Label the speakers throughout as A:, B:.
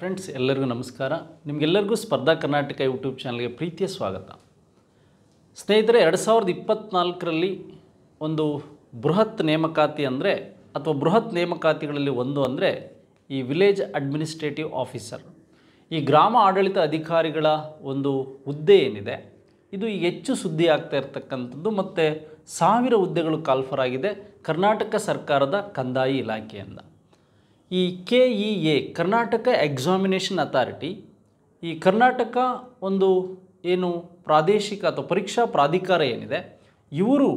A: Friends ಎಲ್ಲರಿಗೂ ನಮಸ್ಕಾರ. ನಿಮಗೆಲ್ಲರಿಗೂ ಸ್ಪರ್ಧಾ ಕರ್ನಾಟಕ ಯೂಟ್ಯೂಬ್ ಚಾನಲ್ಗೆ ಪ್ರೀತಿಯ ಸ್ವಾಗತ. ಸ್ನೇಹಿತರೆ, 2024ರಲ್ಲಿ ಒಂದು ಬೃಹತ್ ನೇಮಕಾತಿ ಅಂದರೆ ಅಥವಾ ಬೃಹತ್ ನೇಮಕಾತಿಗಳಲ್ಲಿ ಒಂದು ಅಂದರೆ ಈ ವಿಲೇಜ್ ಅಡ್ಮಿನಿಸ್ಟ್ರೇಟಿವ್ ಆಫೀಸರ್, ಈ ಗ್ರಾಮ ಆಡಳಿತ ಅಧಿಕಾರಿಗಳ ಒಂದು ಹುದ್ದೆ ಏನಿದೆ, ಇದು ಈಗ ಹೆಚ್ಚು ಸುದ್ದಿ ಆಗ್ತಾ ಇರತಕ್ಕಂಥದ್ದು ಮತ್ತು 1000 ಹುದ್ದೆಗಳು ಕಾಲ್ಫರ್ ಆಗಿದೆ ಕರ್ನಾಟಕ ಸರ್ಕಾರದ ಕಂದಾಯ ಇಲಾಖೆಯಿಂದ. ಈ KEA ಕರ್ನಾಟಕ ಎಕ್ಸಾಮಿನೇಷನ್ ಅಥಾರಿಟಿ, ಈ ಕರ್ನಾಟಕ ಒಂದು ಏನು ಪ್ರಾದೇಶಿಕ ಅಥವಾ ಪರೀಕ್ಷಾ ಪ್ರಾಧಿಕಾರ ಏನಿದೆ, ಇವರು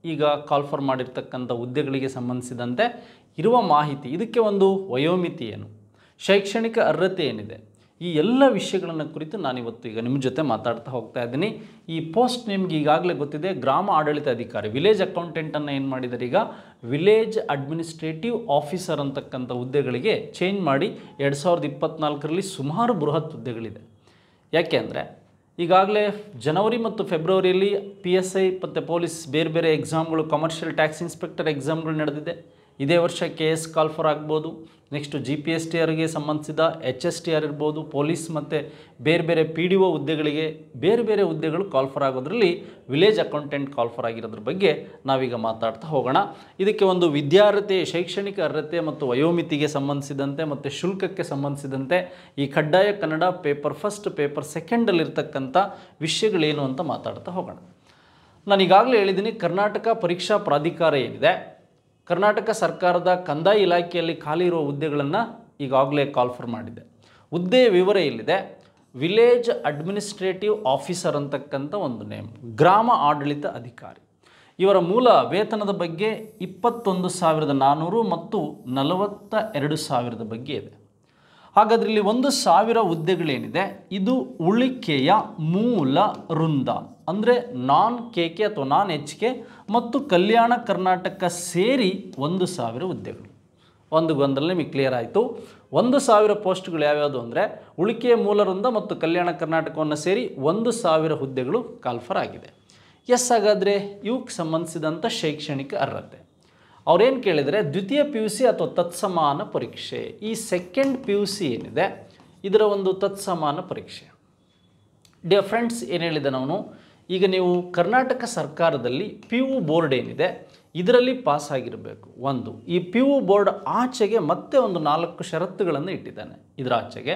A: ಈಗ ಕಾಲ್ಫರ್ ಮಾಡಿರ್ತಕ್ಕಂಥ ಹುದ್ದೆಗಳಿಗೆ ಸಂಬಂಧಿಸಿದಂತೆ ಇರುವ ಮಾಹಿತಿ, ಇದಕ್ಕೆ ಒಂದು ವಯೋಮಿತಿ ಏನು, ಶೈಕ್ಷಣಿಕ ಅರ್ಹತೆ ಏನಿದೆ, ಈ ಎಲ್ಲ ವಿಷಯಗಳನ್ನು ಕುರಿತು ನಾನಿವತ್ತು ಈಗ ನಿಮ್ಮ ಜೊತೆ ಮಾತಾಡ್ತಾ ಹೋಗ್ತಾ ಇದ್ದೀನಿ. ಈ ಪೋಸ್ಟ್ ನಿಮ್ಗೆ ಈಗಾಗಲೇ ಗೊತ್ತಿದೆ, ಗ್ರಾಮ ಆಡಳಿತ ಅಧಿಕಾರಿ, ವಿಲೇಜ್ ಅಕೌಂಟೆಂಟನ್ನು ಏನು ಮಾಡಿದ್ದಾರೆ, ಈಗ ವಿಲೇಜ್ ಅಡ್ಮಿನಿಸ್ಟ್ರೇಟಿವ್ ಆಫೀಸರ್ ಅಂತಕ್ಕಂಥ ಹುದ್ದೆಗಳಿಗೆ ಚೇಂಜ್ ಮಾಡಿ 2024ರಲ್ಲಿ ಸುಮಾರು ಬೃಹತ್ ಹುದ್ದೆಗಳಿದೆ. ಯಾಕೆ ಅಂದರೆ ಈಗಾಗಲೇ ಜನವರಿ ಮತ್ತು ಫೆಬ್ರವರಿಯಲ್ಲಿ PSI ಮತ್ತು ಪೊಲೀಸ್ ಬೇರೆ ಬೇರೆ ಎಕ್ಸಾಮ್ಗಳು, ಕಮರ್ಷಿಯಲ್ ಟ್ಯಾಕ್ಸ್ ಇನ್ಸ್ಪೆಕ್ಟರ್ ಎಕ್ಸಾಮ್ಗಳು ನಡೆದಿದೆ. ಇದೇ ವರ್ಷ KS ಕಾಲ್ಫರ್ ಆಗ್ಬೋದು. ನೆಕ್ಸ್ಟು GPSTRಗೆ ಸಂಬಂಧಿಸಿದ HSTR ಇರ್ಬೋದು, ಪೊಲೀಸ್ ಮತ್ತು ಬೇರೆ ಬೇರೆ PDO ಹುದ್ದೆಗಳಿಗೆ ಬೇರೆ ಬೇರೆ ಹುದ್ದೆಗಳು ಕಾಲ್ಫರ್ ಆಗೋದ್ರಲ್ಲಿ ವಿಲೇಜ್ ಅಕೌಂಟೆಂಟ್ ಕಾಲ್ಫರ್ ಆಗಿರೋದ್ರ ಬಗ್ಗೆ ನಾವೀಗ ಮಾತಾಡ್ತಾ ಹೋಗೋಣ. ಇದಕ್ಕೆ ಒಂದು ವಿದ್ಯಾರ್ಹತೆ, ಶೈಕ್ಷಣಿಕ ಅರ್ಹತೆ ಮತ್ತು ವಯೋಮಿತಿಗೆ ಸಂಬಂಧಿಸಿದಂತೆ ಮತ್ತು ಶುಲ್ಕಕ್ಕೆ ಸಂಬಂಧಿಸಿದಂತೆ ಈ ಕಡ್ಡಾಯ ಕನ್ನಡ ಪೇಪರ್ ಫಸ್ಟ್, ಪೇಪರ್ ಸೆಕೆಂಡಲ್ಲಿರ್ತಕ್ಕಂಥ ವಿಷಯಗಳೇನು ಅಂತ ಮಾತಾಡ್ತಾ ಹೋಗೋಣ. ನಾನು ಈಗಾಗಲೇ ಹೇಳಿದ್ದೀನಿ, ಕರ್ನಾಟಕ ಪರೀಕ್ಷಾ ಪ್ರಾಧಿಕಾರ ಏನಿದೆ, ಕರ್ನಾಟಕ ಸರ್ಕಾರದ ಕಂದಾಯ ಇಲಾಖೆಯಲ್ಲಿ ಖಾಲಿ ಇರುವ ಹುದ್ದೆಗಳನ್ನು ಈಗಾಗಲೇ ಕಾಲ್ಫರ್ ಮಾಡಿದೆ. ಹುದ್ದೆಯ ವಿವರ ಇಲ್ಲಿದೆ. ವಿಲೇಜ್ ಅಡ್ಮಿನಿಸ್ಟ್ರೇಟಿವ್ ಆಫೀಸರ್ ಅಂತಕ್ಕಂಥ ಒಂದು ನೇಮ್, ಗ್ರಾಮ ಆಡಳಿತ ಅಧಿಕಾರಿ. ಇವರ ಮೂಲ ವೇತನದ ಬಗ್ಗೆ 21,400 ಮತ್ತು 42,000 ಬಗ್ಗೆ ಇದೆ. ಹಾಗಾದರೆ ಇಲ್ಲಿ 1,000 ಹುದ್ದೆಗಳೇನಿದೆ, ಇದು ಉಳಿಕೆಯ ಮೂಲ ವೃಂದ ಅಂದರೆ ನಾನ್ KK ಅಥವಾ ನಾನ್ HK ಮತ್ತು ಕಲ್ಯಾಣ ಕರ್ನಾಟಕ ಸೇರಿ 1,000 ಹುದ್ದೆಗಳು. ಒಂದು ಗೊಂದಲ ನಿಮಗೆ ಕ್ಲಿಯರ್ ಆಯಿತು. 1,000 ಪೋಸ್ಟ್ಗಳು ಯಾವ್ಯಾವುದು ಅಂದರೆ ಉಳಿಕೆಯ ಮೂಲ ವೃಂದ ಮತ್ತು ಕಲ್ಯಾಣ ಕರ್ನಾಟಕವನ್ನು ಸೇರಿ 1,000 ಹುದ್ದೆಗಳು ಕಾಲ್ಫರ್ ಆಗಿದೆ. ಎಸ್, ಹಾಗಾದರೆ ಇವಕ್ಕೆ ಸಂಬಂಧಿಸಿದಂಥ ಶೈಕ್ಷಣಿಕ ಅರ್ಹತೆ ಅವ್ರೇನು ಕೇಳಿದರೆ, ದ್ವಿತೀಯ PUC ಅಥವಾ ತತ್ಸಮಾನ ಪರೀಕ್ಷೆ. ಈ ಸೆಕೆಂಡ್ PUC ಏನಿದೆ, ಇದರ ಒಂದು ತತ್ಸಮಾನ ಪರೀಕ್ಷೆ. ಡಿಯರ್ ಫ್ರೆಂಡ್ಸ್, ಏನು ಹೇಳಿದೆ ನಾನು, ಈಗ ನೀವು ಕರ್ನಾಟಕ ಸರ್ಕಾರದಲ್ಲಿ PU ಬೋರ್ಡ್ ಏನಿದೆ ಇದರಲ್ಲಿ ಪಾಸ್ ಆಗಿರಬೇಕು. ಒಂದು, ಈ PU ಬೋರ್ಡ್ ಆಚೆಗೆ ಮತ್ತೆ ಒಂದು 4 ಷರತ್ತುಗಳನ್ನು ಇಟ್ಟಿದ್ದಾನೆ. ಇದರ ಆಚೆಗೆ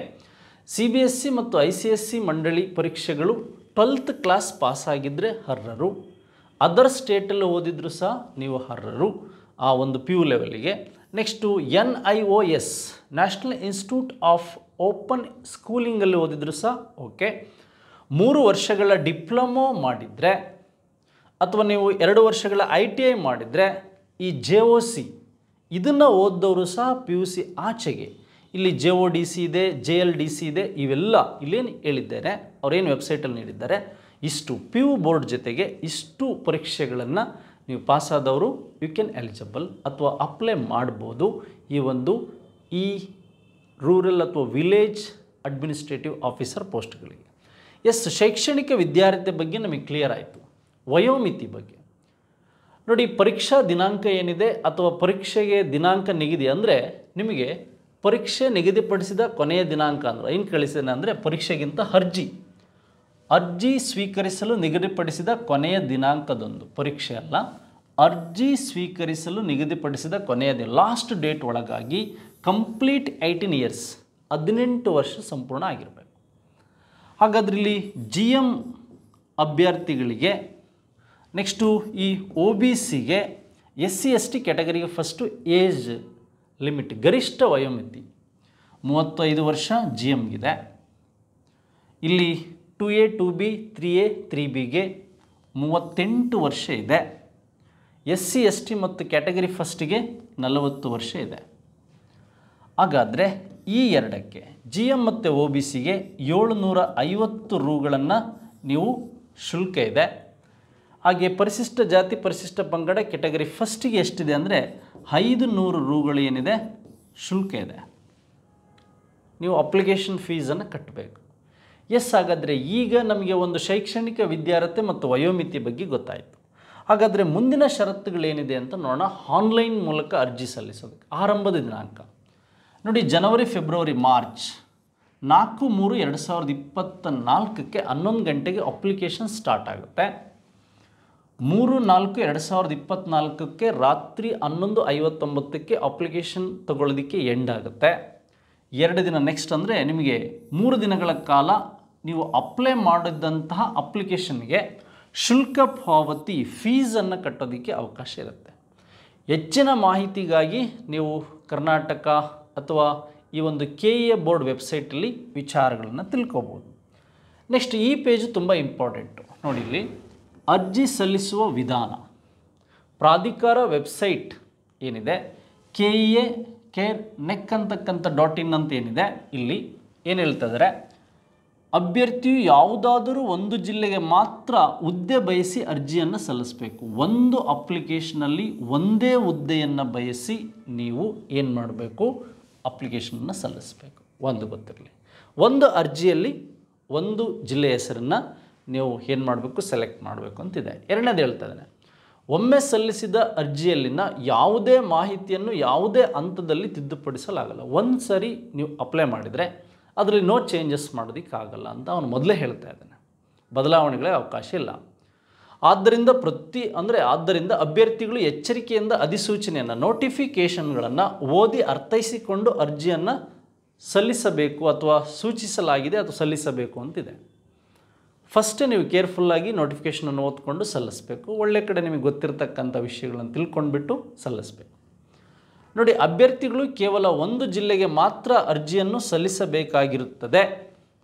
A: CBSE ಮತ್ತು ICSE ಮಂಡಳಿ ಪರೀಕ್ಷೆಗಳು 12th ಕ್ಲಾಸ್ ಪಾಸ್ ಆಗಿದ್ದರೆ ಅರ್ಹರು. ಅದರ್ ಸ್ಟೇಟಲ್ಲಿ ಓದಿದ್ರು ಸಹ ನೀವು ಅರ್ಹರು ಆ ಒಂದು PU ಲೆವೆಲಿಗೆ. Next NIOS national institute of open ಸ್ಕೂಲಿಂಗಲ್ಲಿ ಓದಿದ್ರು ಸಹ ಓಕೆ. 3 ವರ್ಷಗಳ ಡಿಪ್ಲೊಮೊ ಮಾಡಿದರೆ ಅಥವಾ ನೀವು 2 ವರ್ಷಗಳ ITI ಮಾಡಿದರೆ ಈ JOC ಇದನ್ನು ಓದಿದವರು ಸಹ PUC ಆಚೆಗೆ, ಇಲ್ಲಿ JODC ಇದೆ, JLDC ಇದೆ, ಇವೆಲ್ಲ ಇಲ್ಲೇನು ಹೇಳಿದ್ದಾರೆ, ಅವರೇನು ವೆಬ್ಸೈಟಲ್ಲಿ ನೀಡಿದ್ದಾರೆ, ಇಷ್ಟು PU ಬೋರ್ಡ್ ಜೊತೆಗೆ ಇಷ್ಟು ಪರೀಕ್ಷೆಗಳನ್ನು ನೀವು ಪಾಸಾದವರು ಯು ಕ್ಯಾನ್ ಎಲಿಜಿಬಲ್ ಅಥವಾ ಅಪ್ಲೈ ಮಾಡ್ಬೋದು ಈ ಒಂದು ರೂರಲ್ ಅಥವಾ ವಿಲೇಜ್ ಅಡ್ಮಿನಿಸ್ಟ್ರೇಟಿವ್ ಆಫೀಸರ್ ಪೋಸ್ಟ್ಗಳಿಗೆ. ಎಸ್, ಶೈಕ್ಷಣಿಕ ವಿದ್ಯಾರ್ಹತೆ ಬಗ್ಗೆ ನಮಗೆ ಕ್ಲಿಯರ್ ಆಯಿತು. ವಯೋಮಿತಿ ಬಗ್ಗೆ ನೋಡಿ, ಪರೀಕ್ಷಾ ದಿನಾಂಕ ಏನಿದೆ ಅಥವಾ ಪರೀಕ್ಷೆಗೆ ದಿನಾಂಕ ನಿಗದಿ ಅಂದರೆ ನಿಮಗೆ ಪರೀಕ್ಷೆ ನಿಗದಿಪಡಿಸಿದ ಕೊನೆಯ ದಿನಾಂಕ ಅಂದರೆ ಏನು ಕಳಿಸಿದೆ ಅಂದರೆ ಪರೀಕ್ಷೆಗಿಂತ ಅರ್ಜಿ ಸ್ವೀಕರಿಸಲು ನಿಗದಿಪಡಿಸಿದ ಕೊನೆಯ ದಿನಾಂಕದೊಂದು, ಪರೀಕ್ಷೆ ಅಲ್ಲ, ಅರ್ಜಿ ಸ್ವೀಕರಿಸಲು ನಿಗದಿಪಡಿಸಿದ ಕೊನೆಯ ಲಾಸ್ಟ್ ಡೇಟ್ ಒಳಗಾಗಿ ಕಂಪ್ಲೀಟ್ 18 ಇಯರ್ಸ್ 18 ವರ್ಷ ಸಂಪೂರ್ಣ ಆಗಿರಬೇಕು. ಹಾಗಾದ್ರೆ ಇಲ್ಲಿ GM ಅಭ್ಯರ್ಥಿಗಳಿಗೆ, ನೆಕ್ಸ್ಟು ಈ OBCಗೆ, SC ST ಕ್ಯಾಟಗರಿಗೆ ಫಸ್ಟು ಏಜ್ ಲಿಮಿಟ್, ಗರಿಷ್ಠ ವಯೋಮಿತಿ 35 ವರ್ಷ GMಗಿದೆ. ಇಲ್ಲಿ 2A 2B 3A 3Bಗೆ 38 ವರ್ಷ ಇದೆ. SC ST ಮತ್ತು ಕ್ಯಾಟಗರಿ ಫಸ್ಟಿಗೆ 40 ವರ್ಷ ಇದೆ. ಹಾಗಾದರೆ ಈ ಎರಡಕ್ಕೆ GM ಮತ್ತು OBCಗೆ 750 ರೂಗಳನ್ನು ನೀವು ಶುಲ್ಕ ಇದೆ. ಹಾಗೆ ಪರಿಶಿಷ್ಟ ಜಾತಿ ಪರಿಶಿಷ್ಟ ಪಂಗಡ ಕ್ಯಾಟಗರಿ ಫಸ್ಟಿಗೆ ಎಷ್ಟಿದೆ ಅಂದರೆ 500 ರೂಗಳು ಏನಿದೆ ಶುಲ್ಕ ಇದೆ. ನೀವು ಅಪ್ಲಿಕೇಶನ್ ಫೀಸನ್ನು ಕಟ್ಟಬೇಕು. ಎಸ್, ಹಾಗಾದರೆ ಈಗ ನಮಗೆ ಒಂದು ಶೈಕ್ಷಣಿಕ ವಿದ್ಯಾರ್ಹತೆ ಮತ್ತು ವಯೋಮಿತಿ ಬಗ್ಗೆ ಗೊತ್ತಾಯಿತು. ಹಾಗಾದರೆ ಮುಂದಿನ ಷರತ್ತುಗಳೇನಿದೆ ಅಂತ ನೋಡೋಣ. ಆನ್ಲೈನ್ ಮೂಲಕ ಅರ್ಜಿ ಸಲ್ಲಿಸೋದಕ್ಕೆ ಆರಂಭದ ದಿನಾಂಕ ನೋಡಿ, ಜನವರಿ ಫೆಬ್ರವರಿ ಮಾರ್ಚ್ 4/3/2024 11 ಗಂಟೆಗೆ ಅಪ್ಲಿಕೇಶನ್ ಸ್ಟಾರ್ಟ್ ಆಗುತ್ತೆ. 3/4/2024 ರಾತ್ರಿ 11:59 ಅಪ್ಲಿಕೇಶನ್ ತಗೊಳ್ಳೋದಕ್ಕೆ ಎಂಡ್ ಆಗುತ್ತೆ. 2 ದಿನ ನೆಕ್ಸ್ಟ್ ಅಂದರೆ ನಿಮಗೆ 3 ದಿನಗಳ ಕಾಲ ನೀವು ಅಪ್ಲೈ ಮಾಡಿದಂತಹ ಅಪ್ಲಿಕೇಶನ್ಗೆ ಶುಲ್ಕ ಪಾವತಿ ಫೀಸನ್ನು ಕಟ್ಟೋದಕ್ಕೆ ಅವಕಾಶ ಇರುತ್ತೆ. ಹೆಚ್ಚಿನ ಮಾಹಿತಿಗಾಗಿ ನೀವು ಕರ್ನಾಟಕ ಅಥವಾ ಈ ಒಂದು KEA ಬೋರ್ಡ್ ವೆಬ್ಸೈಟಲ್ಲಿ ವಿಚಾರಗಳನ್ನು ತಿಳ್ಕೊಬೋದು. ನೆಕ್ಸ್ಟ್ ಈ ಪೇಜು ತುಂಬ ಇಂಪಾರ್ಟೆಂಟು. ನೋಡಿ ಇಲ್ಲಿ ಅರ್ಜಿ ಸಲ್ಲಿಸುವ ವಿಧಾನ. ಪ್ರಾಧಿಕಾರ ವೆಬ್ಸೈಟ್ ಏನಿದೆ KEA ಕೇರ್ ನೆಕ್ ಅಂತಕ್ಕಂಥ .in ಅಂತ ಏನಿದೆ, ಇಲ್ಲಿ ಏನು ಹೇಳ್ತಾ ಇದ್ದಾರೆ, ಅಭ್ಯರ್ಥಿಯು ಯಾವುದಾದರೂ ಒಂದು ಜಿಲ್ಲೆಗೆ ಮಾತ್ರ ಹುದ್ದೆ ಬಯಸಿ ಅರ್ಜಿಯನ್ನು ಸಲ್ಲಿಸಬೇಕು. ಒಂದು ಅಪ್ಲಿಕೇಶನಲ್ಲಿ ಒಂದೇ ಹುದ್ದೆಯನ್ನು ಬಯಸಿ ನೀವು ಏನು ಮಾಡಬೇಕು, ಅಪ್ಲಿಕೇಶನನ್ನು ಸಲ್ಲಿಸಬೇಕು. ಒಂದು ಗೊತ್ತಿರಲಿ, ಒಂದು ಅರ್ಜಿಯಲ್ಲಿ ಒಂದು ಜಿಲ್ಲೆಯ ಹೆಸರನ್ನು ನೀವು ಏನು ಮಾಡಬೇಕು, ಸೆಲೆಕ್ಟ್ ಮಾಡಬೇಕು ಅಂತಿದೆ. ಎರಡನೇದು ಹೇಳ್ತಾ ಇದ್ದಾನೆ, ಒಮ್ಮೆ ಸಲ್ಲಿಸಿದ ಅರ್ಜಿಯಲ್ಲಿನ ಯಾವುದೇ ಮಾಹಿತಿಯನ್ನು ಯಾವುದೇ ಹಂತದಲ್ಲಿ ತಿದ್ದುಪಡಿಸಲಾಗಲ್ಲ. ಒಂದು ಸರಿ ನೀವು ಅಪ್ಲೈ ಮಾಡಿದರೆ ಅದರಲ್ಲಿ ನೋ ಚೇಂಜಸ್ ಮಾಡೋದಕ್ಕಾಗಲ್ಲ ಅಂತ ಅವನು ಮೊದಲೇ ಹೇಳ್ತಾ ಇದ್ದಾನೆ. ಬದಲಾವಣೆಗಳೇ ಅವಕಾಶ ಇಲ್ಲ. ಆದ್ದರಿಂದ ಅಭ್ಯರ್ಥಿಗಳು ಎಚ್ಚರಿಕೆಯಿಂದ ಅಧಿಸೂಚನೆಯನ್ನು, ನೋಟಿಫಿಕೇಷನ್ಗಳನ್ನು ಓದಿ ಅರ್ಥೈಸಿಕೊಂಡು ಅರ್ಜಿಯನ್ನು ಸಲ್ಲಿಸಬೇಕು ಅಥವಾ ಸೂಚಿಸಲಾಗಿದೆ ಅಥವಾ ಸಲ್ಲಿಸಬೇಕು ಅಂತಿದೆ. ಫಸ್ಟೇ ನೀವು ಕೇರ್ಫುಲ್ಲಾಗಿ ನೋಟಿಫಿಕೇಷನನ್ನು ಓದ್ಕೊಂಡು ಸಲ್ಲಿಸಬೇಕು. ಒಳ್ಳೆ ಕಡೆ ನಿಮಗೆ ಗೊತ್ತಿರತಕ್ಕಂಥ ವಿಷಯಗಳನ್ನು ತಿಳ್ಕೊಂಡ್ಬಿಟ್ಟು ಸಲ್ಲಿಸಬೇಕು. ನೋಡಿ, ಅಭ್ಯರ್ಥಿಗಳು ಕೇವಲ ಒಂದು ಜಿಲ್ಲೆಗೆ ಮಾತ್ರ ಅರ್ಜಿಯನ್ನು ಸಲ್ಲಿಸಬೇಕಾಗಿರುತ್ತದೆ.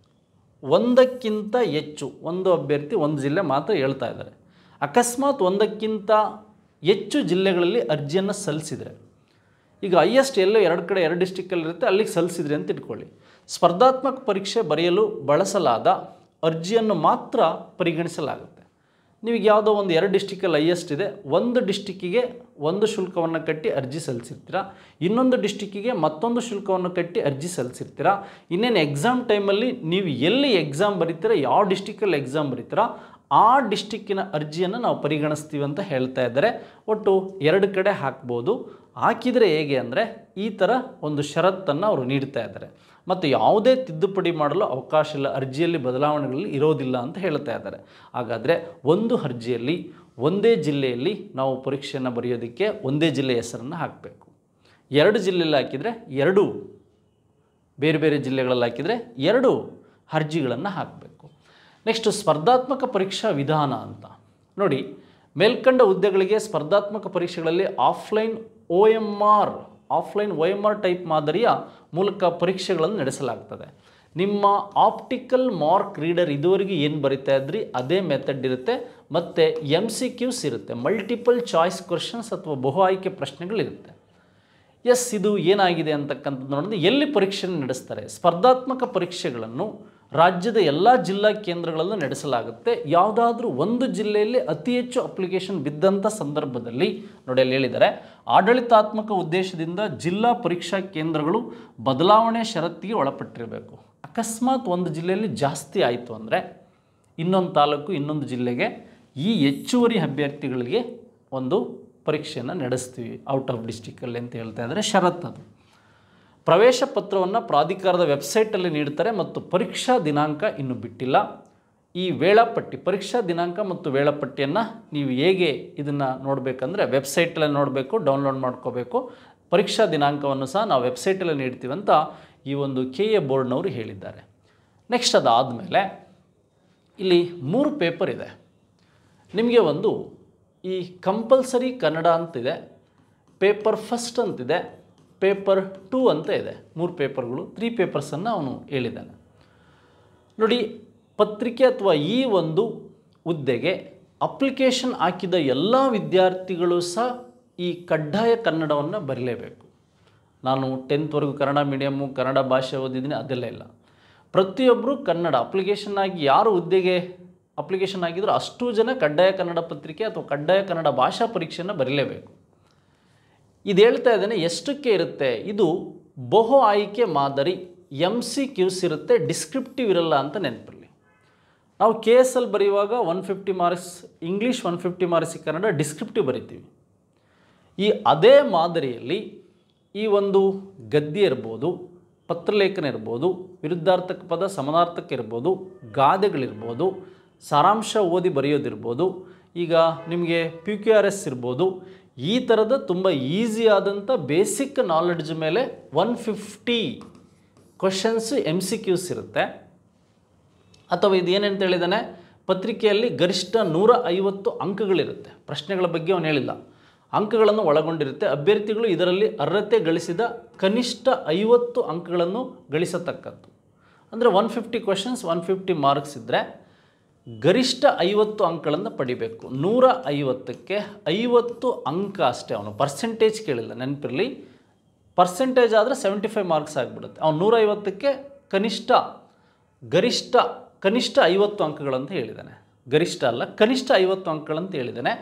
A: ಒಂದಕ್ಕಿಂತ ಹೆಚ್ಚು, ಒಂದು ಅಭ್ಯರ್ಥಿ ಒಂದು ಜಿಲ್ಲೆ ಮಾತ್ರ ಹೇಳ್ತಾ ಇದ್ದಾರೆ. ಅಕಸ್ಮಾತ್ ಒಂದಕ್ಕಿಂತ ಹೆಚ್ಚು ಜಿಲ್ಲೆಗಳಲ್ಲಿ ಅರ್ಜಿಯನ್ನು ಸಲ್ಲಿಸಿದರೆ, ಈಗ ಹೈಯೆಸ್ಟ್ ಎಲ್ಲೋ 2 ಕಡೆ 2 ಡಿಸ್ಟಿಕ್ಕಲ್ಲಿರುತ್ತೆ, ಅಲ್ಲಿಗೆ ಸಲ್ಲಿಸಿದ್ರಿ ಅಂತ ಇಟ್ಕೊಳ್ಳಿ. ಸ್ಪರ್ಧಾತ್ಮಕ ಪರೀಕ್ಷೆ ಬರೆಯಲು ಬಳಸಲಾದ ಅರ್ಜಿಯನ್ನು ಮಾತ್ರ ಪರಿಗಣಿಸಲಾಗುತ್ತೆ. ನಿಮಗೆ ಯಾವುದೋ ಒಂದು 2 ಡಿಸ್ಟಿಕ್ಕಲ್ಲಿ ಹೈಯೆಸ್ಟ್ ಇದೆ, ಒಂದು ಡಿಸ್ಟಿಕ್ಕಿಗೆ ಒಂದು ಶುಲ್ಕವನ್ನು ಕಟ್ಟಿ ಅರ್ಜಿ ಸಲ್ಲಿಸಿರ್ತೀರ, ಇನ್ನೊಂದು ಡಿಸ್ಟಿಕ್ಕಿಗೆ ಮತ್ತೊಂದು ಶುಲ್ಕವನ್ನು ಕಟ್ಟಿ ಅರ್ಜಿ ಸಲ್ಲಿಸಿರ್ತೀರ. ಇನ್ನೇನು ಎಕ್ಸಾಮ್ ಟೈಮಲ್ಲಿ ನೀವು ಎಲ್ಲಿ ಎಕ್ಸಾಮ್ ಬರೀತೀರ, ಯಾವ ಡಿಸ್ಟಿಕ್ಕಲ್ಲಿ ಎಕ್ಸಾಮ್ ಬರೀತೀರ, ಆ ಡಿಸ್ಟಿಕ್ಕಿನ ಅರ್ಜಿಯನ್ನು ನಾವು ಪರಿಗಣಿಸ್ತೀವಿ ಅಂತ ಹೇಳ್ತಾ ಇದ್ದಾರೆ. ಒಟ್ಟು 2 ಕಡೆ ಹಾಕ್ಬೋದು. ಹಾಕಿದರೆ ಹೇಗೆ ಅಂದರೆ ಈ ಥರ ಒಂದು ಷರತ್ತನ್ನು ಅವರು ನೀಡ್ತಾ ಇದ್ದಾರೆ. ಮತ್ತು ಯಾವುದೇ ತಿದ್ದುಪಡಿ ಮಾಡಲು ಅವಕಾಶ ಇಲ್ಲ, ಅರ್ಜಿಯಲ್ಲಿ ಬದಲಾವಣೆಗಳಲ್ಲಿ ಇರೋದಿಲ್ಲ ಅಂತ ಹೇಳ್ತಾ ಇದ್ದಾರೆ. ಹಾಗಾದರೆ ಒಂದು ಅರ್ಜಿಯಲ್ಲಿ ಒಂದೇ ಜಿಲ್ಲೆಯಲ್ಲಿ ನಾವು ಪರೀಕ್ಷೆಯನ್ನು ಬರೆಯೋದಕ್ಕೆ ಒಂದೇ ಜಿಲ್ಲೆಯ ಹೆಸರನ್ನು ಹಾಕಬೇಕು. 2 ಜಿಲ್ಲೆಯಲ್ಲಿ ಹಾಕಿದರೆ 2 ಬೇರೆ ಬೇರೆ ಜಿಲ್ಲೆಗಳಲ್ಲಿ ಹಾಕಿದರೆ 2 ಅರ್ಜಿಗಳನ್ನು ಹಾಕಬೇಕು. ನೆಕ್ಸ್ಟ್ ಸ್ಪರ್ಧಾತ್ಮಕ ಪರೀಕ್ಷಾ ವಿಧಾನ ಅಂತ ನೋಡಿ, ಮೇಲ್ಕಂಡ ಹುದ್ದೆಗಳಿಗೆ ಸ್ಪರ್ಧಾತ್ಮಕ ಪರೀಕ್ಷೆಗಳಲ್ಲಿ ಆಫ್ಲೈನ್ OMR ಟೈಪ್ ಮಾದರಿಯ ಮೂಲಕ ಪರೀಕ್ಷೆಗಳನ್ನು ನಡೆಸಲಾಗ್ತದೆ. ನಿಮ್ಮ ಆಪ್ಟಿಕಲ್ ಮಾರ್ಕ್ ರೀಡರ್ ಇದುವರೆಗೆ ಏನು ಬರಿತಾ ಇದ್ರಿ ಅದೇ ಮೆಥಡ್ ಇರುತ್ತೆ. ಮತ್ತು MCQs ಇರುತ್ತೆ, ಮಲ್ಟಿಪಲ್ ಚಾಯ್ಸ್ ಕ್ವಶನ್ಸ್ ಅಥವಾ ಬಹು ಆಯ್ಕೆ ಪ್ರಶ್ನೆಗಳಿರುತ್ತೆ. ಇದು ಏನಾಗಿದೆ ಅಂತಕ್ಕಂಥದ್ದು ನೋಡಿದ್ರೆ, ಎಲ್ಲಿ ಪರೀಕ್ಷೆಯನ್ನು ನಡೆಸ್ತಾರೆ, ಸ್ಪರ್ಧಾತ್ಮಕ ಪರೀಕ್ಷೆಗಳನ್ನು ರಾಜ್ಯದ ಎಲ್ಲ ಜಿಲ್ಲಾ ಕೇಂದ್ರಗಳಲ್ಲೂ ನಡೆಸಲಾಗುತ್ತೆ. ಯಾವುದಾದ್ರೂ ಒಂದು ಜಿಲ್ಲೆಯಲ್ಲಿ ಅತಿ ಹೆಚ್ಚು ಅಪ್ಲಿಕೇಶನ್ ಬಿದ್ದಂಥ ಸಂದರ್ಭದಲ್ಲಿ ನೋಡಿ ಅಲ್ಲಿ ಹೇಳಿದ್ದಾರೆ, ಆಡಳಿತಾತ್ಮಕ ಉದ್ದೇಶದಿಂದ ಜಿಲ್ಲಾ ಪರೀಕ್ಷಾ ಕೇಂದ್ರಗಳು ಬದಲಾವಣೆ ಷರತ್ತಿಗೆ ಒಳಪಟ್ಟಿರಬೇಕು. ಅಕಸ್ಮಾತ್ ಒಂದು ಜಿಲ್ಲೆಯಲ್ಲಿ ಜಾಸ್ತಿ ಆಯಿತು ಅಂದರೆ ಇನ್ನೊಂದು ತಾಲೂಕು ಇನ್ನೊಂದು ಜಿಲ್ಲೆಗೆ ಈ ಹೆಚ್ಚುವರಿ ಅಭ್ಯರ್ಥಿಗಳಿಗೆ ಒಂದು ಪರೀಕ್ಷೆಯನ್ನು ನಡೆಸ್ತೀವಿ ಔಟ್ ಆಫ್ ಡಿಸ್ಟಿಕ್ಕಲ್ಲಿ ಅಂತ ಹೇಳ್ತಾ ಇದ್ದಾರೆ. ಷರತ್ತದು. ಪ್ರವೇಶ ಪತ್ರವನ್ನು ಪ್ರಾಧಿಕಾರದ ವೆಬ್ಸೈಟಲ್ಲಿ ನೀಡ್ತಾರೆ ಮತ್ತು ಪರೀಕ್ಷಾ ದಿನಾಂಕ ಇನ್ನೂ ಬಿಟ್ಟಿಲ್ಲ. ಈ ವೇಳಾಪಟ್ಟಿ, ಪರೀಕ್ಷಾ ದಿನಾಂಕ ಮತ್ತು ವೇಳಾಪಟ್ಟಿಯನ್ನು ನೀವು ಹೇಗೆ ಇದನ್ನು ನೋಡಬೇಕಂದ್ರೆ ವೆಬ್ಸೈಟಲ್ಲಿ ನೋಡಬೇಕು, ಡೌನ್ಲೋಡ್ ಮಾಡ್ಕೋಬೇಕು. ಪರೀಕ್ಷಾ ದಿನಾಂಕವನ್ನು ಸಹ ನಾವು ವೆಬ್ಸೈಟಲ್ಲಿ ನೀಡ್ತೀವಿ ಅಂತ ಈ ಒಂದು KEA ಬೋರ್ಡ್ನವರು ಹೇಳಿದ್ದಾರೆ. ನೆಕ್ಸ್ಟ್ ಅದಾದಮೇಲೆ ಇಲ್ಲಿ 3 ಪೇಪರ್ ಇದೆ. ನಿಮಗೆ ಒಂದು ಈ ಕಂಪಲ್ಸರಿ ಕನ್ನಡ ಅಂತಿದೆ, ಪೇಪರ್ ಫಸ್ಟ್ ಅಂತಿದೆ, ಪೇಪರ್ 2 ಅಂತ ಇದೆ. 3 ಪೇಪರ್ಗಳು, 3 ಪೇಪರ್ಸನ್ನು ಅವನು ಹೇಳಿದ್ದಾನೆ. ನೋಡಿ, ಪತ್ರಿಕೆ ಅಥವಾ ಈ ಒಂದು ಹುದ್ದೆಗೆ ಅಪ್ಲಿಕೇಶನ್ ಹಾಕಿದ ಎಲ್ಲ ವಿದ್ಯಾರ್ಥಿಗಳು ಸಹ ಈ ಕಡ್ಡಾಯ ಕನ್ನಡವನ್ನು ಬರೀಲೇಬೇಕು. ನಾನು 10th ಕನ್ನಡ ಮೀಡಿಯಮ್ಮು, ಕನ್ನಡ ಭಾಷೆ ಓದಿದ್ದೀನಿ, ಅದೆಲ್ಲ ಇಲ್ಲ. ಪ್ರತಿಯೊಬ್ಬರು ಕನ್ನಡ ಅಪ್ಲಿಕೇಶನ್ ಆಗಿ ಯಾರು ಹುದ್ದೆಗೆ ಅಪ್ಲಿಕೇಶನ್ ಆಗಿದ್ರು ಅಷ್ಟು ಜನ ಕಡ್ಡಾಯ ಕನ್ನಡ ಪತ್ರಿಕೆ ಅಥವಾ ಕಡ್ಡಾಯ ಕನ್ನಡ ಭಾಷಾ ಪರೀಕ್ಷೆಯನ್ನು ಬರೀಲೇಬೇಕು. ಇದು ಹೇಳ್ತಾ ಇದ್ದೇನೆ, ಎಷ್ಟಕ್ಕೆ ಇರುತ್ತೆ ಇದು? ಬಹು ಆಯ್ಕೆ ಮಾದರಿ, MCQs ಇರುತ್ತೆ, ಡಿಸ್ಕ್ರಿಪ್ಟಿವ್ ಇರಲ್ಲ ಅಂತ ನೆನಪಿರಲಿ. ನಾವು KSL ಬರೆಯುವಾಗ 150 marks English, 150 marks Kannada descriptive ಬರಿತೀವಿ. ಅದೇ ಮಾದರಿಯಲ್ಲಿ ಈ ಒಂದು ಗದ್ಯ ಇರ್ಬೋದು, ಪತ್ರಲೇಖನ ಇರ್ಬೋದು, ವಿರುದ್ಧಾರ್ಥಕ ಪದ ಸಮಾನಾರ್ಥಕ ಇರ್ಬೋದು, ಗಾದೆಗಳಿರ್ಬೋದು, ಸಾರಾಂಶ ಓದಿ ಬರೆಯೋದಿರ್ಬೋದು, ಈಗ ನಿಮಗೆ PQRS ಇರ್ಬೋದು. ಈ ಥರದ ತುಂಬ ಈಸಿ ಆದಂಥ ಬೇಸಿಕ್ ನಾಲೆಡ್ಜ್ ಮೇಲೆ 150 ಕ್ವಶನ್ಸ್ MCQs ಇರುತ್ತೆ. ಅಥವಾ ಇದೇನಂತ ಹೇಳಿದಾನೆ, ಪತ್ರಿಕೆಯಲ್ಲಿ ಗರಿಷ್ಠ 150 ಅಂಕಗಳಿರುತ್ತೆ. ಪ್ರಶ್ನೆಗಳ ಬಗ್ಗೆ ಅವನು ಹೇಳಿಲ್ಲ, ಅಂಕಗಳನ್ನು ಒಳಗೊಂಡಿರುತ್ತೆ. ಅಭ್ಯರ್ಥಿಗಳು ಇದರಲ್ಲಿ ಅರ್ಹತೆ ಗಳಿಸಿದ ಕನಿಷ್ಠ 50 ಅಂಕಗಳನ್ನು ಗಳಿಸತಕ್ಕದ್ದು. ಅಂದರೆ 150 ಕ್ವಶನ್ಸ್ 150 ಮಾರ್ಕ್ಸ್ ಇದ್ದರೆ ಗರಿಷ್ಠ 50 ಅಂಕಗಳನ್ನು ಪಡಿಬೇಕು. 150ಕ್ಕೆ 50 ಅಂಕ ಅಷ್ಟೇ. ಅವನು ಪರ್ಸೆಂಟೇಜ್ ಕೇಳಿಲ್ಲ, ನೆನಪಿರಲಿ. ಪರ್ಸೆಂಟೇಜ್ ಆದರೆ 75 ಮಾರ್ಕ್ಸ್ ಆಗಿಬಿಡುತ್ತೆ. ಅವನು 150ಕ್ಕೆ ಕನಿಷ್ಠ 50 ಅಂಕಗಳಂತ ಹೇಳಿದ್ದಾನೆ. ಗರಿಷ್ಠ ಅಲ್ಲ, ಕನಿಷ್ಠ 50 ಅಂಕಗಳಂತ ಹೇಳಿದ್ದಾನೆ.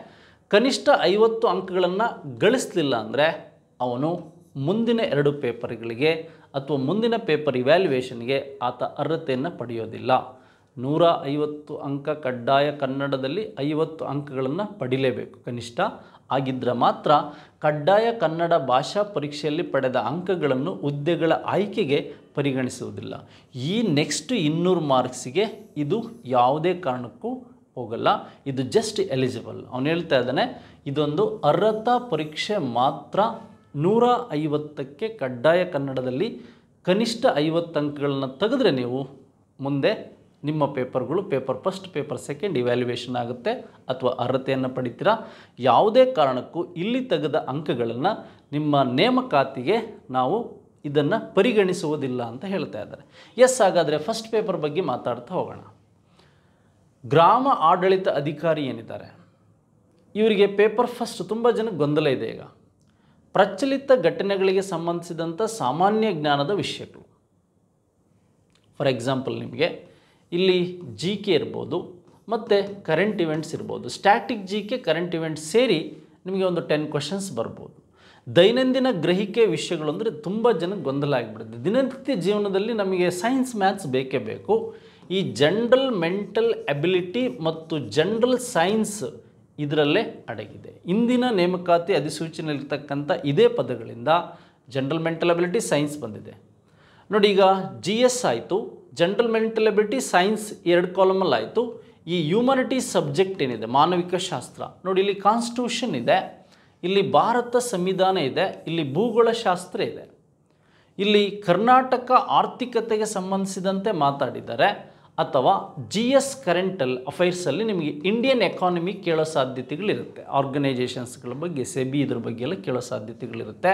A: ಕನಿಷ್ಠ 50 ಅಂಕಗಳನ್ನು ಗಳಿಸಲಿಲ್ಲ ಅಂದರೆ ಅವನು ಮುಂದಿನ 2 ಪೇಪರ್ಗಳಿಗೆ ಅಥವಾ ಮುಂದಿನ ಪೇಪರ್ ಇವ್ಯಾಲ್ಯುಯೇಷನ್ಗೆ ಆತ ಅರ್ಹತೆಯನ್ನು ಪಡೆಯೋದಿಲ್ಲ. 150 ಅಂಕ ಕಡ್ಡಾಯ. ಕನ್ನಡದಲ್ಲಿ 50 ಅಂಕಗಳನ್ನು ಪಡಿಲೇಬೇಕು ಕನಿಷ್ಠ. ಆಗಿದ್ದರೆ ಮಾತ್ರ ಕಡ್ಡಾಯ ಕನ್ನಡ ಭಾಷಾ ಪರೀಕ್ಷೆಯಲ್ಲಿ ಪಡೆದ ಅಂಕಗಳನ್ನು ಹುದ್ದೆಗಳ ಆಯ್ಕೆಗೆ ಪರಿಗಣಿಸುವುದಿಲ್ಲ. ಈ ನೆಕ್ಸ್ಟ್ 200 ಮಾರ್ಕ್ಸಿಗೆ ಇದು ಯಾವುದೇ ಕಾರಣಕ್ಕೂ ಹೋಗಲ್ಲ. ಇದು ಜಸ್ಟ್ ಎಲಿಜಿಬಲ್. ಅವನು ಹೇಳ್ತಾ ಇದ್ದಾನೆ, ಇದೊಂದು ಅರ್ಹತಾ ಪರೀಕ್ಷೆ ಮಾತ್ರ. 150ಕ್ಕೆ ಕಡ್ಡಾಯ ಕನ್ನಡದಲ್ಲಿ ಕನಿಷ್ಠ 50 ಅಂಕಗಳನ್ನು ತೆಗೆದ್ರೆ ನೀವು ಮುಂದೆ ನಿಮ್ಮ ಪೇಪರ್ಗಳು paper first, paper second evaluation ಆಗುತ್ತೆ ಅಥವಾ ಅರ್ಹತೆಯನ್ನು ಪಡಿತೀರಾ. ಯಾವುದೇ ಕಾರಣಕ್ಕೂ ಇಲ್ಲಿ ತೆಗೆದ ಅಂಕಗಳನ್ನು ನಿಮ್ಮ ನೇಮಕಾತಿಗೆ ನಾವು ಇದನ್ನು ಪರಿಗಣಿಸುವುದಿಲ್ಲ ಅಂತ ಹೇಳ್ತಾ ಇದ್ದಾರೆ. ಎಸ್, ಹಾಗಾದರೆ ಫಸ್ಟ್ ಪೇಪರ್ ಬಗ್ಗೆ ಮಾತಾಡ್ತಾ ಹೋಗೋಣ. ಗ್ರಾಮ ಆಡಳಿತ ಅಧಿಕಾರಿ ಏನಿದ್ದಾರೆ ಇವರಿಗೆ ಪೇಪರ್ ಫಸ್ಟ್ ತುಂಬ ಜನಕ್ಕೆ ಗೊಂದಲ ಇದೆ. ಈಗ ಪ್ರಚಲಿತ ಘಟನೆಗಳಿಗೆ ಸಂಬಂಧಿಸಿದಂಥ ಸಾಮಾನ್ಯ ಜ್ಞಾನದ ವಿಷಯಗಳು. ಫಾರ್ ಎಕ್ಸಾಂಪಲ್, ನಿಮಗೆ ಇಲ್ಲಿ GK ಇರ್ಬೋದು ಮತ್ತು ಕರೆಂಟ್ ಇವೆಂಟ್ಸ್ ಇರ್ಬೋದು. ಸ್ಟ್ಯಾಟಿಕ್ GK ಕರೆಂಟ್ ಇವೆಂಟ್ಸ್ ಸೇರಿ ನಿಮಗೆ ಒಂದು 10 ಕ್ವಶನ್ಸ್ ಬರ್ಬೋದು. ದೈನಂದಿನ ಗ್ರಹಿಕೆ ವಿಷಯಗಳು ಅಂದರೆ ತುಂಬ ಜನಕ್ಕೆ ಗೊಂದಲ ಆಗಿಬಿಡುತ್ತೆ. ದಿನನಿತ್ಯ ಜೀವನದಲ್ಲಿ ನಮಗೆ ಸೈನ್ಸ್ ಮ್ಯಾಥ್ಸ್ ಬೇಕೇ ಬೇಕು. ಈ ಜನರಲ್ ಮೆಂಟಲ್ ಎಬಿಲಿಟಿ ಮತ್ತು ಜನರಲ್ ಸೈನ್ಸ್ ಇದರಲ್ಲೇ ಅಡಗಿದೆ. ಇಂದಿನ ನೇಮಕಾತಿ ಅಧಿಸೂಚನೆಯಲ್ಲಿರ್ತಕ್ಕಂಥ ಇದೇ ಪದಗಳಿಂದ ಜನರಲ್ ಮೆಂಟಲ್ ಎಬಿಲಿಟಿ ಸೈನ್ಸ್ ಬಂದಿದೆ ನೋಡಿ. ಈಗ GS ಆಯಿತು, ಜನರಲ್ ಮೆಂಟಲ್ ಎಬಿಲಿಟಿ ಸೈನ್ಸ್ 2 ಕಾಲಮಲ್ಲಿ ಆಯಿತು. ಈ ಹ್ಯೂಮನಿಟೀಸ್ ಸಬ್ಜೆಕ್ಟ್ ಏನಿದೆ, ಮಾನವಿಕ ಶಾಸ್ತ್ರ ನೋಡಿ, ಇಲ್ಲಿ ಕಾನ್ಸ್ಟಿಟ್ಯೂಷನ್ ಇದೆ, ಇಲ್ಲಿ ಭಾರತ ಸಂವಿಧಾನ ಇದೆ, ಇಲ್ಲಿ ಭೂಗೋಳಶಾಸ್ತ್ರ ಇದೆ, ಇಲ್ಲಿ ಕರ್ನಾಟಕ ಆರ್ಥಿಕತೆಗೆ ಸಂಬಂಧಿಸಿದಂತೆ ಮಾತಾಡಿದ್ದಾರೆ. ಅಥವಾ GS ಕರೆಂಟಲ್ ಅಫೈರ್ಸಲ್ಲಿ ನಿಮಗೆ ಇಂಡಿಯನ್ ಎಕಾನಮಿ ಕೇಳೋ ಸಾಧ್ಯತೆಗಳಿರುತ್ತೆ. ಆರ್ಗನೈಜೇಷನ್ಸ್ಗಳ ಬಗ್ಗೆ, ಸೆಬಿ ಇದ್ರ ಬಗ್ಗೆ ಎಲ್ಲ ಕೇಳೋ ಸಾಧ್ಯತೆಗಳಿರುತ್ತೆ.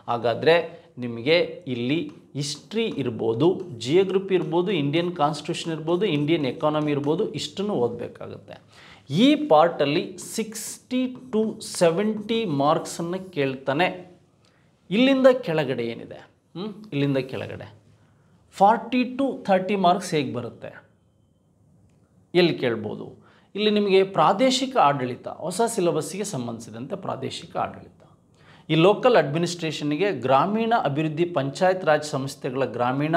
A: ಹಾಗಾದರೆ ನಿಮಗೆ ಇಲ್ಲಿ ಹಿಸ್ಟ್ರಿ ಇರ್ಬೋದು, ಜಿಯೋಗ್ರಫಿ ಇರ್ಬೋದು, ಇಂಡಿಯನ್ ಕಾನ್ಸ್ಟಿಟ್ಯೂಷನ್ ಇರ್ಬೋದು, ಇಂಡಿಯನ್ ಎಕಾನಮಿ ಇರ್ಬೋದು, ಇಷ್ಟನ್ನು ಓದಬೇಕಾಗುತ್ತೆ. ಈ ಪಾರ್ಟಲ್ಲಿ 60 to 70 ಮಾರ್ಕ್ಸನ್ನು ಕೇಳ್ತಾನೆ. ಇಲ್ಲಿಂದ ಕೆಳಗಡೆ ಏನಿದೆ, ಇಲ್ಲಿಂದ ಕೆಳಗಡೆ 40 to 30 ಮಾರ್ಕ್ಸ್ ಹೇಗೆ ಬರುತ್ತೆ, ಎಲ್ಲಿ ಕೇಳ್ಬೋದು? ಇಲ್ಲಿ ನಿಮಗೆ ಪ್ರಾದೇಶಿಕ ಆಡಳಿತ, ಹೊಸ ಸಿಲೆಬಸ್ಸಿಗೆ ಸಂಬಂಧಿಸಿದಂತೆ ಪ್ರಾದೇಶಿಕ ಆಡಳಿತ, ಈ ಲೋಕಲ್ ಅಡ್ಮಿನಿಸ್ಟ್ರೇಷನ್ಗೆ ಗ್ರಾಮೀಣ ಅಭಿವೃದ್ಧಿ, ಪಂಚಾಯತ್ ರಾಜ್ ಸಂಸ್ಥೆಗಳ ಗ್ರಾಮೀಣ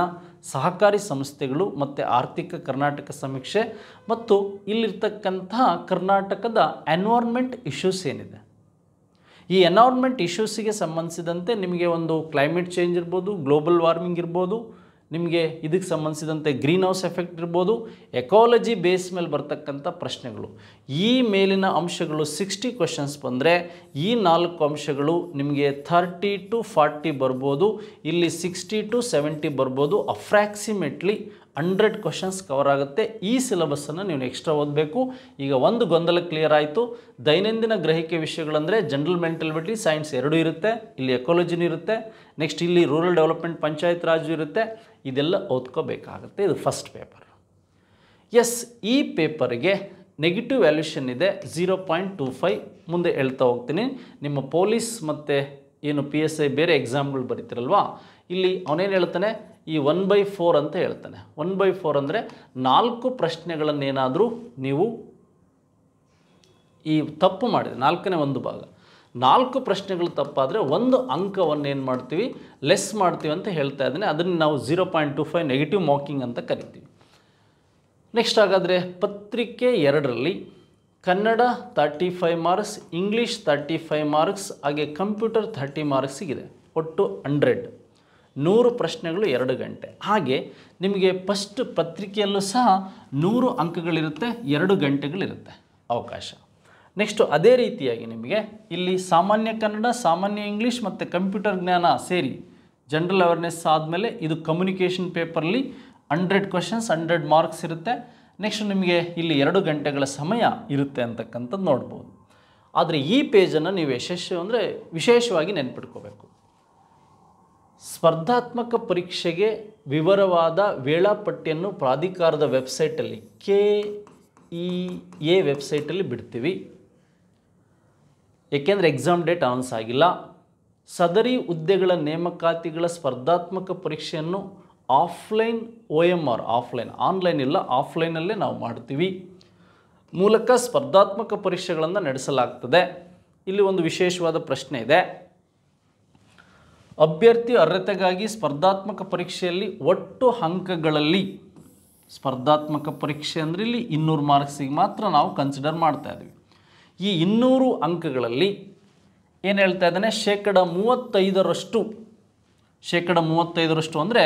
A: ಸಹಕಾರಿ ಸಂಸ್ಥೆಗಳು ಮತ್ತು ಆರ್ಥಿಕ ಕರ್ನಾಟಕ ಸಮೀಕ್ಷೆ, ಮತ್ತು ಇಲ್ಲಿರ್ತಕ್ಕಂತಹ ಕರ್ನಾಟಕದ ಎನ್ವೈರ್ನ್ಮೆಂಟ್ ಇಶ್ಯೂಸ್ ಏನಿದೆ, ಈ ಎನ್ವೈರ್ನ್ಮೆಂಟ್ ಇಶ್ಯೂಸಿಗೆ ಸಂಬಂಧಿಸಿದಂತೆ ನಿಮಗೆ ಒಂದು ಕ್ಲೈಮೇಟ್ ಚೇಂಜ್ ಇರ್ಬೋದು, ಗ್ಲೋಬಲ್ ವಾರ್ಮಿಂಗ್ ಇರ್ಬೋದು, ನಿಮಗೆ ಇದಕ್ಕೆ ಸಂಬಂಧಿಸಿದಂತೆ ಗ್ರೀನ್ ಹೌಸ್ ಎಫೆಕ್ಟ್ ಇರ್ಬೋದು, ಎಕಾಲಜಿ ಬೇಸ್ ಮೇಲೆ ಬರ್ತಕ್ಕಂಥ ಪ್ರಶ್ನೆಗಳು. ಈ ಮೇಲಿನ ಅಂಶಗಳು 60 ಕ್ವಶನ್ಸ್ ಬಂದರೆ ಈ 4 ಅಂಶಗಳು ನಿಮಗೆ 30 to 40 ಬರ್ಬೋದು, ಇಲ್ಲಿ 60 to 70 ಬರ್ಬೋದು. ಅಪ್ರಾಕ್ಸಿಮೇಟ್ಲಿ 100 ಕ್ವಶನ್ಸ್ ಕವರ್ ಆಗುತ್ತೆ. ಈ ಸಿಲೆಬಸ್ಸನ್ನು ನೀವು ಎಕ್ಸ್ಟ್ರಾ ಓದಬೇಕು. ಈಗ ಒಂದು ಗೊಂದಲ ಕ್ಲಿಯರ್ ಆಯಿತು. ದೈನಂದಿನ ಗ್ರಹಿಕೆ ವಿಷಯಗಳಂದರೆ ಜನರಲ್ ಮೆಂಟಲ್ ಎಬಿಲಿಟಿ ಸೈನ್ಸ್ 2 ಇರುತ್ತೆ, ಇಲ್ಲಿ ಎಕಾಲಜಿನೂ ಇರುತ್ತೆ, ನೆಕ್ಸ್ಟ್ ಇಲ್ಲಿ ರೂರಲ್ ಡೆವಲಪ್ಮೆಂಟ್ ಪಂಚಾಯತ್ ರಾಜು ಇರುತ್ತೆ. ಇದೆಲ್ಲ ಓದ್ಕೋಬೇಕಾಗುತ್ತೆ. ಇದು ಫಸ್ಟ್ ಪೇಪರ್. ಎಸ್, ಈ ಪೇಪರ್ಗೆ ನೆಗೆಟಿವ್ ವ್ಯಾಲ್ಯೂಷನ್ ಇದೆ 0.25. ಮುಂದೆ ಹೇಳ್ತಾ ಹೋಗ್ತೀನಿ. ನಿಮ್ಮ ಪೊಲೀಸ್ ಮತ್ತು ಏನು PSI ಬೇರೆ ಎಕ್ಸಾಮ್ಗಳು ಬರೀತಿರಲ್ವಾ, ಇಲ್ಲಿ ಅವನೇನು ಹೇಳ್ತಾನೆ, ಈ 1/4 ಅಂತ ಹೇಳ್ತಾನೆ. 1/4 ಅಂದರೆ 4 ಪ್ರಶ್ನೆಗಳನ್ನೇನಾದರೂ ನೀವು ಈ ತಪ್ಪು ಮಾಡಿದೆ, 4ನೇ 1 ಭಾಗ, 4 ಪ್ರಶ್ನೆಗಳು ತಪ್ಪಾದರೆ 1 ಅಂಕವನ್ನು ಏನು ಮಾಡ್ತೀವಿ, ಲೆಸ್ ಮಾಡ್ತೀವಿ ಅಂತ ಹೇಳ್ತಾ ಇದ್ದಾನೆ. ಅದನ್ನು ನಾವು 0.25 ನೆಗೆಟಿವ್ ಮಾರ್ಕಿಂಗ್ ಅಂತ ಕರಿತೀವಿ. ನೆಕ್ಸ್ಟ್ ಹಾಗಾದರೆ ಪತ್ರಿಕೆ 2ರಲ್ಲಿ ಕನ್ನಡ 35 ಮಾರ್ಕ್ಸ್, ಇಂಗ್ಲೀಷ್ 35 ಮಾರ್ಕ್ಸ್, ಹಾಗೆ ಕಂಪ್ಯೂಟರ್ 30 ಮಾರ್ಕ್ಸಿಗಿದೆ, ಒಟ್ಟು 100. 100 ಪ್ರಶ್ನೆಗಳು 2 ಗಂಟೆ. ಹಾಗೆ ನಿಮಗೆ ಫಸ್ಟ್ ಪತ್ರಿಕೆಯಲ್ಲೂ ಸಹ 100 ಅಂಕಗಳಿರುತ್ತೆ, 2 ಗಂಟೆಗಳಿರುತ್ತೆ ಅವಕಾಶ. ನೆಕ್ಸ್ಟು ಅದೇ ರೀತಿಯಾಗಿ ನಿಮಗೆ ಇಲ್ಲಿ ಸಾಮಾನ್ಯ ಕನ್ನಡ, ಸಾಮಾನ್ಯ ಇಂಗ್ಲೀಷ್ ಮತ್ತು ಕಂಪ್ಯೂಟರ್ ಜ್ಞಾನ ಸೇರಿ ಜನರಲ್ ಅವೇರ್ನೆಸ್ ಆದಮೇಲೆ ಇದು ಕಮ್ಯುನಿಕೇಷನ್ ಪೇಪರ್ಲಿ 100 ಕ್ವಶನ್ಸ್ 100 ಮಾರ್ಕ್ಸ್ ಇರುತ್ತೆ. ನೆಕ್ಸ್ಟ್ ನಿಮಗೆ ಇಲ್ಲಿ 2 ಗಂಟೆಗಳ ಸಮಯ ಇರುತ್ತೆ ಅಂತಕ್ಕಂಥದ್ದು ನೋಡ್ಬೋದು. ಆದರೆ ಈ ಪೇಜನ್ನು ನೀವು ವಿಶೇಷವಾಗಿ ನೆನ್ಪಿಟ್ಕೋಬೇಕು. ಸ್ಪರ್ಧಾತ್ಮಕ ಪರೀಕ್ಷೆಗೆ ವಿವರವಾದ ವೇಳಾಪಟ್ಟಿಯನ್ನು ಪ್ರಾಧಿಕಾರದ ವೆಬ್ಸೈಟಲ್ಲಿ KEA ವೆಬ್ಸೈಟಲ್ಲಿ ಬಿಡ್ತೀವಿ. ಏಕೆಂದರೆ ಎಕ್ಸಾಮ್ ಡೇಟ್ ಅನೌನ್ಸ್ ಆಗಿಲ್ಲ. ಸದರಿ ಹುದ್ದೆಗಳ ನೇಮಕಾತಿಗಳ ಸ್ಪರ್ಧಾತ್ಮಕ ಪರೀಕ್ಷೆಯನ್ನು ಆಫ್ಲೈನ್ OMR ಆನ್ಲೈನ್ ಇಲ್ಲ, ಆಫ್ಲೈನಲ್ಲೇ ನಾವು ಮಾಡ್ತೀವಿ ಮೂಲಕ ಸ್ಪರ್ಧಾತ್ಮಕ ಪರೀಕ್ಷೆಗಳನ್ನು ನಡೆಸಲಾಗ್ತದೆ. ಇಲ್ಲಿ ಒಂದು ವಿಶೇಷವಾದ ಪ್ರಶ್ನೆ ಇದೆ. ಅಭ್ಯರ್ಥಿ ಅರ್ಹತೆಗಾಗಿ ಸ್ಪರ್ಧಾತ್ಮಕ ಪರೀಕ್ಷೆಯಲ್ಲಿ ಒಟ್ಟು ಅಂಕಗಳಲ್ಲಿ, ಸ್ಪರ್ಧಾತ್ಮಕ ಪರೀಕ್ಷೆ ಅಂದರೆ ಇಲ್ಲಿ 200 ಮಾರ್ಕ್ಸಿಗೆ ಮಾತ್ರ ನಾವು ಕನ್ಸಿಡರ್ ಮಾಡ್ತಾ ಇದ್ದೀವಿ. ಈ 200 ಅಂಕಗಳಲ್ಲಿ ಏನು ಹೇಳ್ತಾ ಇದ್ದಾನೆ, ಶೇಕಡ 35% ಅಂದರೆ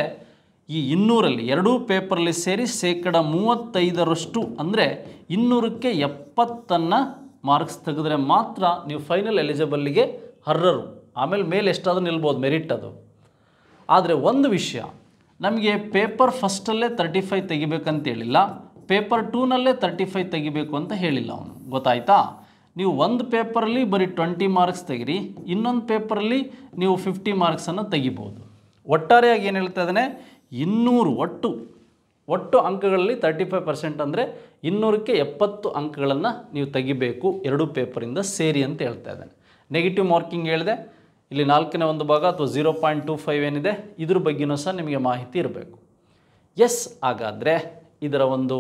A: ಈ 200ರಲ್ಲಿ 2 ಪೇಪರಲ್ಲಿ ಸೇರಿ ಶೇಕಡ 35% ಅಂದರೆ 200ಕ್ಕೆ 70 ಮಾರ್ಕ್ಸ್ ತೆಗೆದ್ರೆ ಮಾತ್ರ ನೀವು ಫೈನಲ್ ಎಲಿಜಿಬಲ್ಗೆ ಅರ್ಹರು. ಆಮೇಲೆ ಮೇಲೆ ಎಷ್ಟಾದರೂ ನಿಲ್ಬೋದು, ಮೆರಿಟ್ ಅದು. ಆದರೆ ಒಂದು ವಿಷಯ, ನಮಗೆ ಪೇಪರ್ ಫಸ್ಟಲ್ಲೇ 35 ತೆಗಿಬೇಕಂತ ಹೇಳಿಲ್ಲ, ಪೇಪರ್ 2ನಲ್ಲೇ 35 ತೆಗಿಬೇಕು ಅಂತ ಹೇಳಿಲ್ಲ ಅವನು, ಗೊತ್ತಾಯ್ತಾ? ನೀವು ಒಂದು ಪೇಪರಲ್ಲಿ ಬರೀ 20 ಮಾರ್ಕ್ಸ್ ತೆಗಿರಿ, ಇನ್ನೊಂದು ಪೇಪರಲ್ಲಿ ನೀವು 50 ಮಾರ್ಕ್ಸನ್ನು ತೆಗಿಬೋದು. ಒಟ್ಟಾರೆಯಾಗಿ ಏನು ಹೇಳ್ತಾ ಇದ್ದಾನೆ, 200 ಒಟ್ಟು ಅಂಕಗಳಲ್ಲಿ 35% ಅಂದರೆ 200ಕ್ಕೆ 70 ಅಂಕಗಳನ್ನು ನೀವು ತೆಗಿಬೇಕು 2 ಪೇಪರಿಂದ ಸೇರಿ ಅಂತ ಹೇಳ್ತಾ ಇದ್ದಾನೆ. ನೆಗೆಟಿವ್ ಮಾರ್ಕಿಂಗ್ ಹೇಳಿದೆ, ಇಲ್ಲಿ 4ನೇ 1 ಭಾಗ ಅಥವಾ 0.25 ಏನಿದೆ ಇದ್ರ ಬಗ್ಗೆನೂ ಸಹ ನಿಮಗೆ ಮಾಹಿತಿ ಇರಬೇಕು. ಹಾಗಾದರೆ ಇದರ ಒಂದು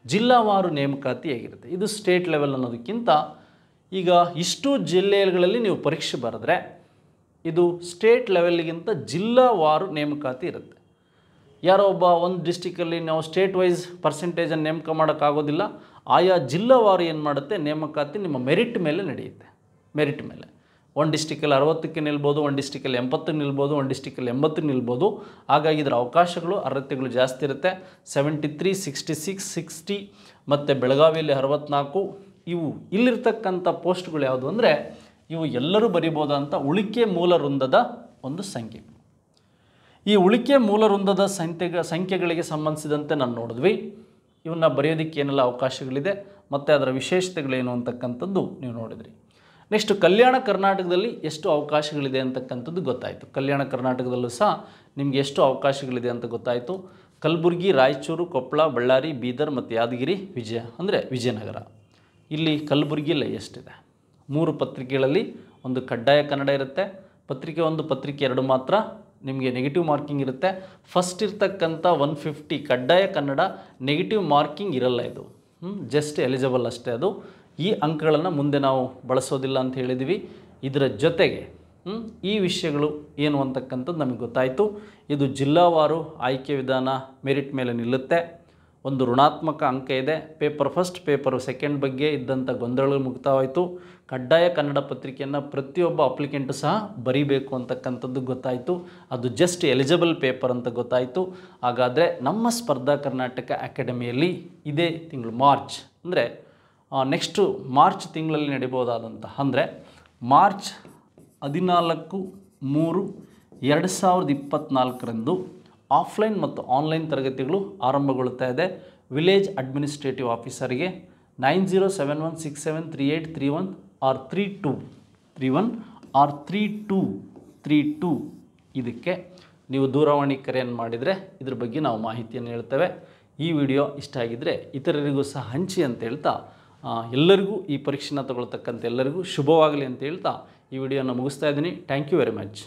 A: ಜಿಲ್ಲಾವಾರು ನೇಮಕಾತಿ ಹೇಗಿರುತ್ತೆ, ಇದು ಸ್ಟೇಟ್ ಲೆವೆಲ್ ಅನ್ನೋದಕ್ಕಿಂತ ಈಗ ಇಷ್ಟು ಜಿಲ್ಲೆಗಳಲ್ಲಿ ನೀವು ಪರೀಕ್ಷೆ ಬರೆದ್ರೆ ಇದು ಸ್ಟೇಟ್ ಲೆವೆಲ್ಗಿಂತ ಜಿಲ್ಲಾವಾರು ನೇಮಕಾತಿ ಇರುತ್ತೆ. ಯಾರೋ ಒಬ್ಬ ಒಂದು ಡಿಸ್ಟಿಕಲ್ಲಿ ನಾವು ಸ್ಟೇಟ್ ವೈಸ್ ಪರ್ಸೆಂಟೇಜನ್ನು ನೇಮಕ ಮಾಡೋಕ್ಕಾಗೋದಿಲ್ಲ, ಆಯಾ ಜಿಲ್ಲಾವಾರು ಏನು ಮಾಡುತ್ತೆ, ನೇಮಕಾತಿ ನಿಮ್ಮ ಮೆರಿಟ್ ಮೇಲೆ ನಡೆಯುತ್ತೆ. ಮೆರಿಟ್ ಮೇಲೆ ಒಂದು ಡಿಸ್ಟಿಕಲ್ಲಿ 60ಕ್ಕೆ ನಿಲ್ಬೋದು, ಒಂದು ಡಿಸ್ಟಿಕಲ್ಲಿ 80ಕ್ಕೆ ನಿಲ್ಬೋದು, ಒಂದು ಡಿಸ್ಟಿಕಲ್ಲಿ 80ಕ್ಕೆ ನಿಲ್ಬೋದು. ಹಾಗಾಗಿ ಇದರ ಅವಕಾಶಗಳು ಅರ್ಹತೆಗಳು ಜಾಸ್ತಿ ಇರುತ್ತೆ. 73, 66, 60 ಮತ್ತು ಬೆಳಗಾವಿಯಲ್ಲಿ 64. ಇವು ಇಲ್ಲಿರ್ತಕ್ಕಂಥ ಪೋಸ್ಟ್ಗಳು ಯಾವುದು ಅಂದರೆ ಇವು ಎಲ್ಲರೂ ಬರಿಬೋದಂಥ ಉಳಿಕೆ ಮೂಲ ವೃಂದದ ಒಂದು ಸಂಖ್ಯೆ. ಈ ಉಳಿಕೆ ಮೂಲ ವೃಂದದ ಸಂಖ್ಯೆಗಳಿಗೆ ಸಂಬಂಧಿಸಿದಂತೆ ನಾನು ನೋಡಿದ್ವಿ. ಇವನ್ನ ಬರೆಯೋದಕ್ಕೆ ಏನೆಲ್ಲ ಅವಕಾಶಗಳಿದೆ ಮತ್ತು ಅದರ ವಿಶೇಷತೆಗಳೇನು ಅಂತಕ್ಕಂಥದ್ದು ನೀವು ನೋಡಿದ್ರಿ. ನೆಕ್ಸ್ಟ್ ಕಲ್ಯಾಣ ಕರ್ನಾಟಕದಲ್ಲಿ ಎಷ್ಟು ಅವಕಾಶಗಳಿದೆ ಅಂತಕ್ಕಂಥದ್ದು ಗೊತ್ತಾಯಿತು. ಕಲ್ಯಾಣ ಕರ್ನಾಟಕದಲ್ಲೂ ಸಹ ನಿಮಗೆ ಎಷ್ಟು ಅವಕಾಶಗಳಿದೆ ಅಂತ ಗೊತ್ತಾಯಿತು. ಕಲಬುರಗಿ, ರಾಯಚೂರು, ಕೊಪ್ಪಳ, ಬಳ್ಳಾರಿ, ಬೀದರ್ ಮತ್ತು ಯಾದಗಿರಿ, ವಿಜಯನಗರ. ಇಲ್ಲಿ ಕಲಬುರಗಿಯಲ್ಲಿ ಎಷ್ಟಿದೆ, 3 ಪತ್ರಿಕೆಗಳಲ್ಲಿ ಒಂದು ಕಡ್ಡಾಯ ಕನ್ನಡ ಇರುತ್ತೆ, ಪತ್ರಿಕೆ 1 ಪತ್ರಿಕೆ 2 ಮಾತ್ರ ನಿಮಗೆ ನೆಗೆಟಿವ್ ಮಾರ್ಕಿಂಗ್ ಇರುತ್ತೆ. ಫಸ್ಟ್ ಇರ್ತಕ್ಕಂಥ 150 ಕಡ್ಡಾಯ ಕನ್ನಡ, ನೆಗೆಟಿವ್ ಮಾರ್ಕಿಂಗ್ ಇರಲ್ಲ, ಇದು ಜಸ್ಟ್ ಎಲಿಜಿಬಲ್ ಅಷ್ಟೇ. ಅದು ಈ ಅಂಕಗಳನ್ನು ಮುಂದೆ ನಾವು ಬಳಸೋದಿಲ್ಲ ಅಂತ ಹೇಳಿದ್ವಿ. ಇದರ ಜೊತೆಗೆ ಈ ವಿಷಯಗಳು ಏನು ಅಂತಕ್ಕಂಥದ್ದು ನಮಗೆ ಗೊತ್ತಾಯಿತು. ಇದು ಜಿಲ್ಲಾವಾರು ಆಯ್ಕೆ ವಿಧಾನ ಮೆರಿಟ್ ಮೇಲೆ ನಿಲ್ಲುತ್ತೆ. ಒಂದು ಋಣಾತ್ಮಕ ಅಂಕ ಇದೆ. ಪೇಪರ್ ಫಸ್ಟ್, ಪೇಪರ್ ಸೆಕೆಂಡ್ ಬಗ್ಗೆ ಇದ್ದಂಥ ಗೊಂದಲಗಳು ಮುಕ್ತವಾಯಿತು. ಕಡ್ಡಾಯ ಕನ್ನಡ ಪತ್ರಿಕೆಯನ್ನು ಪ್ರತಿಯೊಬ್ಬ ಅಪ್ಲಿಕೆಂಟು ಸಹ ಬರೀಬೇಕು ಅಂತಕ್ಕಂಥದ್ದು ಗೊತ್ತಾಯಿತು. ಅದು ಜಸ್ಟ್ ಎಲಿಜಿಬಲ್ ಪೇಪರ್ ಅಂತ ಗೊತ್ತಾಯಿತು. ಹಾಗಾದರೆ ನಮ್ಮ ಸ್ಪರ್ಧಾ ಕರ್ನಾಟಕ ಅಕಾಡೆಮಿಯಲ್ಲಿ ಇದೇ ತಿಂಗಳು ಮಾರ್ಚ್ ಅಂದರೆ ನೆಕ್ಸ್ಟು ಮಾರ್ಚ್ ತಿಂಗಳಲ್ಲಿ ನಡೀಬೋದಾದಂತಹ ಅಂದರೆ ಮಾರ್ಚ್ 14/3/2024 ಆಫ್ಲೈನ್ ಮತ್ತು ಆನ್ಲೈನ್ ತರಗತಿಗಳು ಆರಂಭಗೊಳ್ಳುತ್ತಾ ಇದೆ. ವಿಲೇಜ್ ಅಡ್ಮಿನಿಸ್ಟ್ರೇಟಿವ್ ಆಫೀಸರ್ಗೆ 9071673831 or 3231 ಇದಕ್ಕೆ ನೀವು ದೂರವಾಣಿ ಕರೆಯನ್ನು ಮಾಡಿದರೆ ಇದ್ರ ಬಗ್ಗೆ ನಾವು ಮಾಹಿತಿಯನ್ನು ಹೇಳ್ತೇವೆ. ಈ ವಿಡಿಯೋ ಇಷ್ಟ ಆಗಿದ್ದರೆ ಇತರರಿಗೂ ಸಹ ಹಂಚಿ ಅಂತ ಹೇಳ್ತಾ ಎಲ್ಲರಿಗೂ ಈ ಪರೀಕ್ಷೆನ ತಗೊಳ್ತಕ್ಕಂಥ ಎಲ್ಲರಿಗೂ ಶುಭವಾಗಲಿ ಅಂತ ಹೇಳ್ತಾ ಈ ವಿಡಿಯೋನ ಮುಗಿಸ್ತಾ ಇದ್ದೀನಿ. Thank you very much.